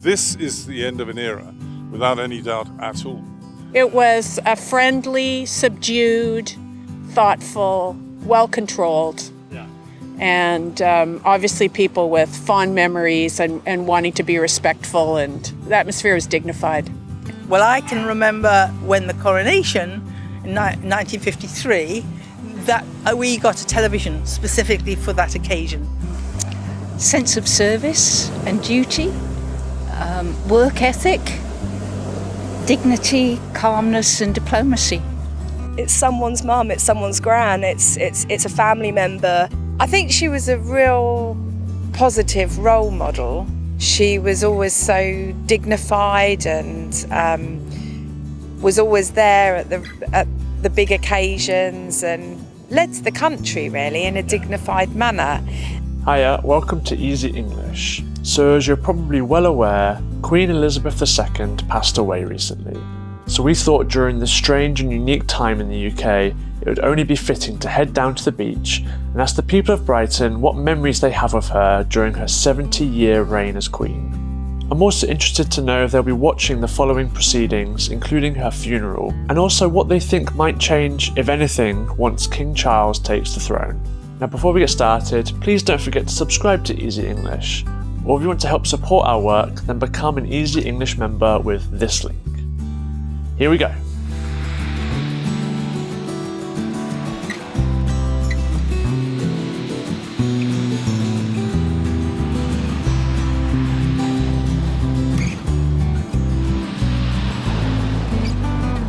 This is the end of an era, without any doubt at all. It was a friendly, subdued, thoughtful, well-controlled, and obviously people with fond memories and wanting to be respectful, and the atmosphere was dignified. Well, I can remember when the coronation in 1953, that we got a television specifically for that occasion. Sense of service and duty, work ethic, dignity, calmness and diplomacy. It's someone's mum, it's someone's gran, it's a family member. I think she was a real positive role model. She was always so dignified and was always there at the big occasions and led the country really in a dignified manner. Hiya, welcome to Easy English. So as you're probably well aware, Queen Elizabeth II passed away recently. So we thought during this strange and unique time in the UK, it would only be fitting to head down to the beach and ask the people of Brighton what memories they have of her during her 70-year reign as Queen. I'm also interested to know if they'll be watching the following proceedings, including her funeral, and also what they think might change, if anything, once King Charles takes the throne. Now before we get started, please don't forget to subscribe to Easy English, or if you want to help support our work, then become an Easy English member with this link. Here we go.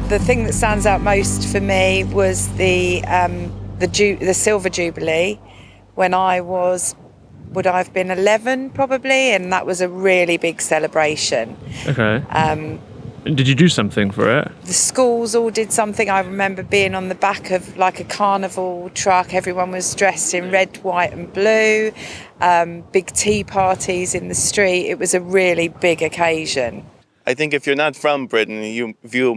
The thing that stands out most for me was the Silver Jubilee when would I have been 11 probably, and that was a really big celebration. Okay. Did you do something for it? The schools all did something. I remember being on the back of like a carnival truck. Everyone was dressed in red, white and blue. Big tea parties in the street. It was a really big occasion. I think if you're not from Britain, you view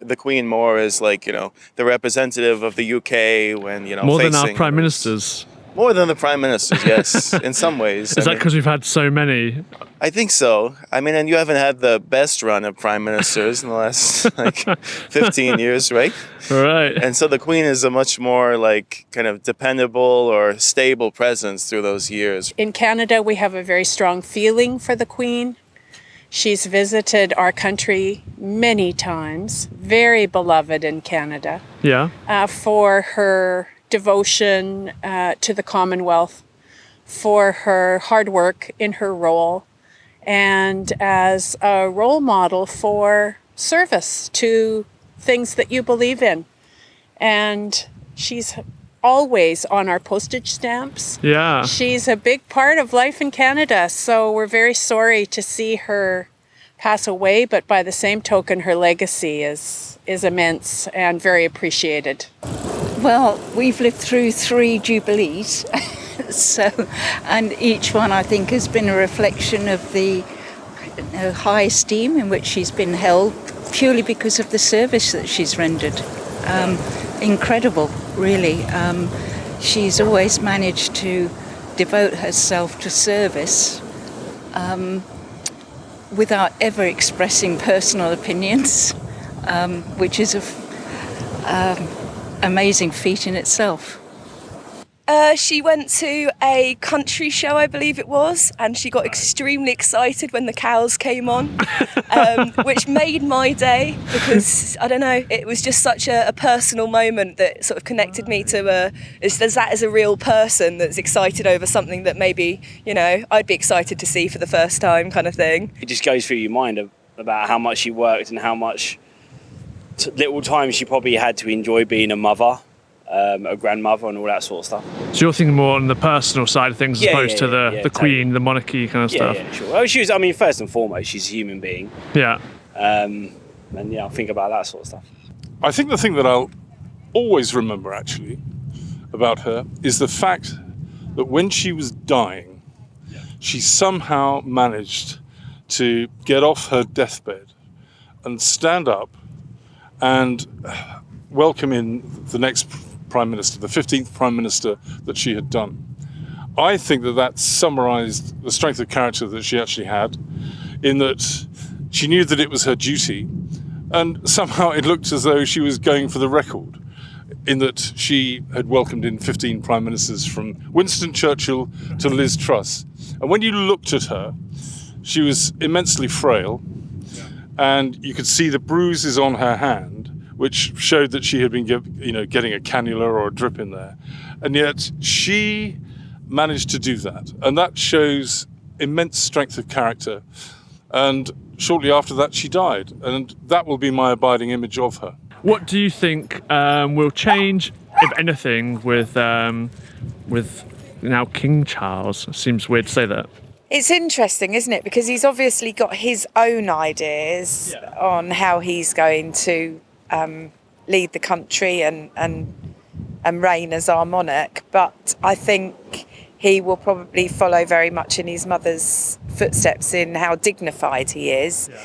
the Queen more as like, the representative of the UK when, more than our prime ministers. More than the prime ministers, yes, in some ways. Is that because we've had so many? I think so. And you haven't had the best run of prime ministers in the last 15 years, right? Right. And so the Queen is a much more kind of dependable or stable presence through those years. In Canada, we have a very strong feeling for the Queen. She's visited our country many times, very beloved in Canada. Yeah. For her devotion to the Commonwealth, for her hard work in her role, and as a role model for service to things that you believe in. And she's always on our postage stamps. Yeah. She's a big part of life in Canada, so we're very sorry to see her pass away, but by the same token, her legacy is immense and very appreciated. Well, we've lived through 3 jubilees, and each one I think has been a reflection of the high esteem in which she's been held purely because of the service that she's rendered. Incredible, really. She's always managed to devote herself to service without ever expressing personal opinions, which is an amazing feat in itself. She went to a country show, I believe it was, and she got extremely excited when the cows came on, which made my day because, I don't know, it was just such a personal moment that sort of connected me to that as a real person that's excited over something that maybe, I'd be excited to see for the first time kind of thing. It just goes through your mind about how much she worked and how much little time she probably had to enjoy being a mother. A grandmother and all that sort of stuff. So you're thinking more on the personal side of things as opposed to the Queen, the monarchy kind of stuff? Yeah, sure. Well, first and foremost, she's a human being. Yeah. And I'll think about that sort of stuff. I think the thing that I'll always remember, actually, about her is the fact that when she was dying, she somehow managed to get off her deathbed and stand up and welcome in the next Prime Minister, the 15th Prime Minister that she had done. I think that summarised the strength of character that she actually had. in that she knew that it was her duty, and somehow it looked as though she was going for the record, in that she had welcomed in 15 prime ministers from Winston Churchill to Liz Truss. And when you looked at her, she was immensely frail, and you could see the bruises on her hand, which showed that she had been getting a cannula or a drip in there. And yet she managed to do that. And that shows immense strength of character. And shortly after that, she died. And that will be my abiding image of her. What do you think will change, if anything, with now King Charles? Seems weird to say that. It's interesting, isn't it? Because he's obviously got his own ideas on how he's going to lead the country and reign as our monarch. But I think he will probably follow very much in his mother's footsteps in how dignified he is. Yeah.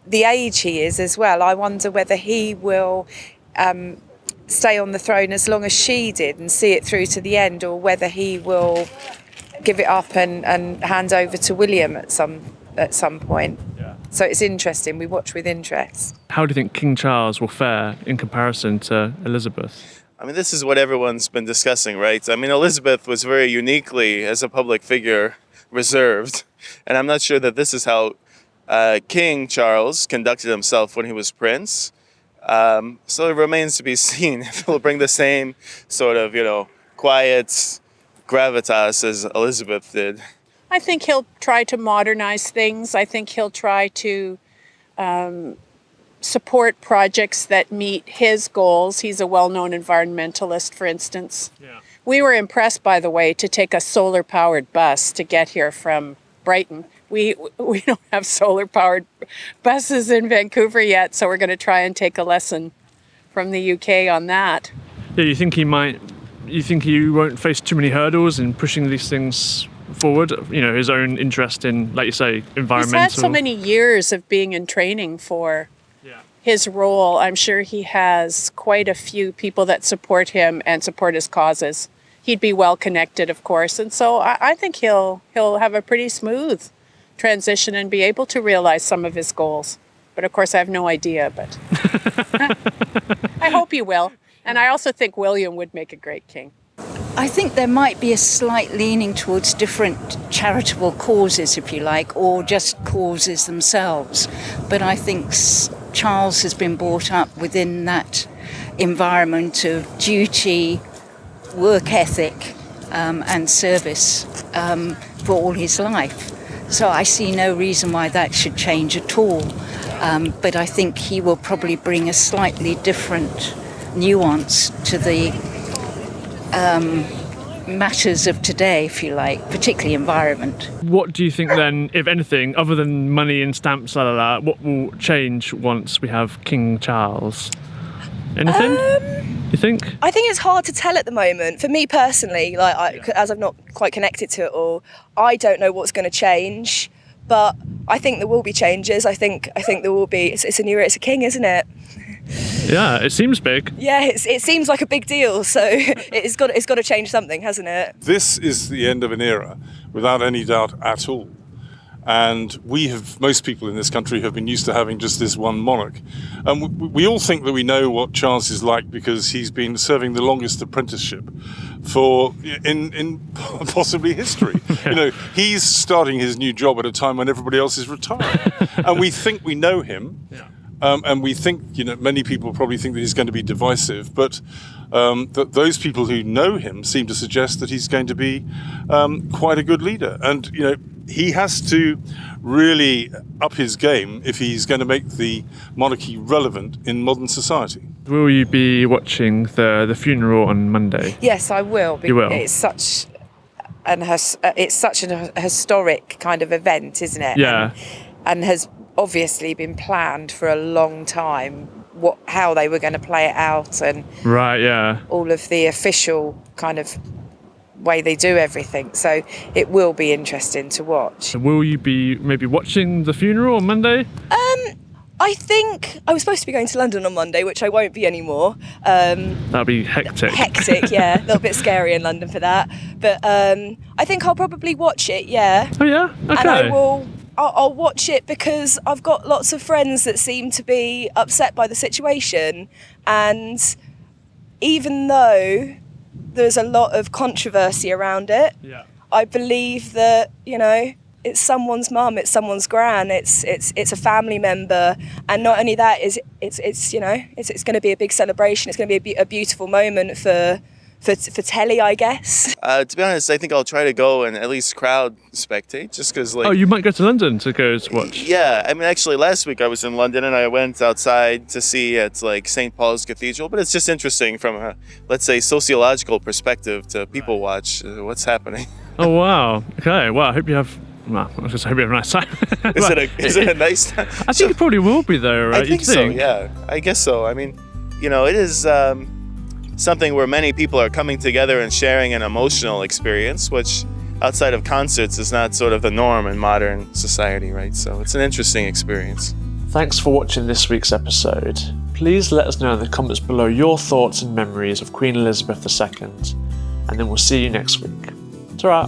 The age he is as well. I wonder whether he will stay on the throne as long as she did and see it through to the end, or whether he will give it up and hand over to William at some point. Yeah. So it's interesting. We watch with interest. How do you think King Charles will fare in comparison to Elizabeth? I mean, this is what everyone's been discussing, right? I mean, Elizabeth was very uniquely, as a public figure, reserved. And I'm not sure that this is how King Charles conducted himself when he was prince. So it remains to be seen if he'll bring the same sort of, quiet gravitas as Elizabeth did. I think he'll try to modernize things. I think he'll try to support projects that meet his goals. He's a well-known environmentalist, for instance. Yeah. We were impressed, by the way, to take a solar-powered bus to get here from Brighton. We don't have solar-powered buses in Vancouver yet, so we're going to try and take a lesson from the UK on that. Yeah, you think he won't face too many hurdles in pushing these things forward? His own interest in, like you say, environmental. He's had so many years of being in training for his role. I'm sure he has quite a few people that support him and support his causes. He'd be well connected, of course, and so I think he'll have a pretty smooth transition and be able to realize some of his goals. But of course, I have no idea. But I hope he will. And I also think William would make a great king. I think there might be a slight leaning towards different charitable causes, if you like, or just causes themselves. But I think Charles has been brought up within that environment of duty, work ethic, and service for all his life. So I see no reason why that should change at all. But I think he will probably bring a slightly different nuance to the matters of today, if you like, particularly environment. What do you think then, if anything, other than money and stamps, what will change once we have King Charles? Anything? You think? I think it's hard to tell at the moment. For me personally, as I've not quite connected to it all, I don't know what's going to change. But I think there will be changes. I think there will be. It's a new era. It's a king, isn't it? Yeah, it seems big. Yeah, it seems like a big deal. So it's got to change something, hasn't it? This is the end of an era, without any doubt at all. And most people in this country have been used to having just this one monarch. And we all think that we know what Charles is like because he's been serving the longest apprenticeship in possibly history. Yeah. He's starting his new job at a time when everybody else is retiring. And we think we know him. Yeah. And we think, many people probably think that he's going to be divisive, but that those people who know him seem to suggest that he's going to be quite a good leader. And, he has to really up his game if he's going to make the monarchy relevant in modern society. Will you be watching the funeral on Monday? Yes, I will. You will? It's such an historic kind of event, isn't it? Yeah. And has obviously been planned for a long time, how they were going to play it out, and right, yeah, all of the official kind of way they do everything. So it will be interesting to watch. Will you be maybe watching the funeral on Monday? I think I was supposed to be going to London on Monday, which I won't be anymore. That'll be hectic. Hectic, yeah. A little bit scary in London for that. But I think I'll probably watch it, yeah. Oh, yeah? Okay. And I will I'll watch it because I've got lots of friends that seem to be upset by the situation, and even though there's a lot of controversy around it, I believe that, you know, it's someone's mum, it's someone's gran, it's a family member, and not only that, it's you know, it's going to be a big celebration. It's going to be a beautiful moment for telly, I guess. To be honest, I think I'll try to go and at least crowd spectate, just because, like... Oh, you might go to London to go to watch? Yeah, I mean, actually, last week I was in London and I went outside to see at, like, St. Paul's Cathedral, but it's just interesting from a, let's say, sociological perspective to people watch what's happening. Oh, wow. Okay, well, I hope you have... Well, I was just hope you have a nice time. Is it a nice time? I think it probably will be, though, right? I think so, yeah. I guess so. I mean, you know, it is... something where many people are coming together and sharing an emotional experience, which outside of concerts is not sort of the norm in modern society, right? So it's an interesting experience. Thanks for watching this week's episode. Please let us know in the comments below your thoughts and memories of Queen Elizabeth II, and then we'll see you next week. Ta-ra!